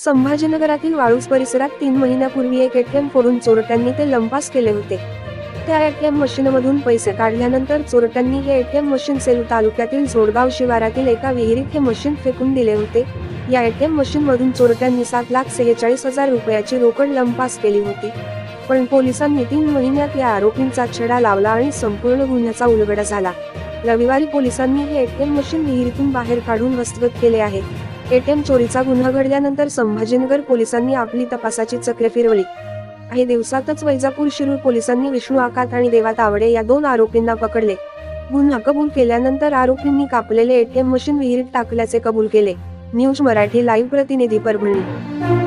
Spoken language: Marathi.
संभाजीनगरातील वाळूज परिसरात 3 महिन्यापूर्वी एक एटीएम फोडून चोरट्यांनी ते लंपास केले होते। त्या एटीएम मशीनमधून पैसे काढल्यानंतर चोरट्यांनी हे एटीएम मशीन सेलू तालुक्यातील झोडगाव शिवारातील एका विहिरीत हे मशीन फेकून दिले होते। या एटीएम मशीनमधून चोरट्यांनी 7,46,000 रुपयाची रोकड लंपास केली होती। पण पोलिसांनी 3 महिन्यात या आरोपींचा छडा लावला आणि संपूर्ण गुन्ह्याचा उलगडा झाला। रविवारी पोलिसांनी हे एटीएम मशीन विहिरीतून बाहेर काढून हस्तगत केले आहे। एटीएम चोरीचा गुन्हा घडल्यानंतर संभाजीनगर पोलिसांनी आपली तपासाची चक्रे फिरवली। काही दिवसातच वैजापूर शिरूर पोलिसांनी विष्णू आकात आणि देवा तावडे या 2 आरोपींना पकडले। गुन्हा कबूल केल्यानंतर आरोपींनी कापलेले एटीएम मशीन विहिरीत टाकल्याचे कबूल केले। न्यूज मराठी लाईव्ह प्रतिनिधी परभणी।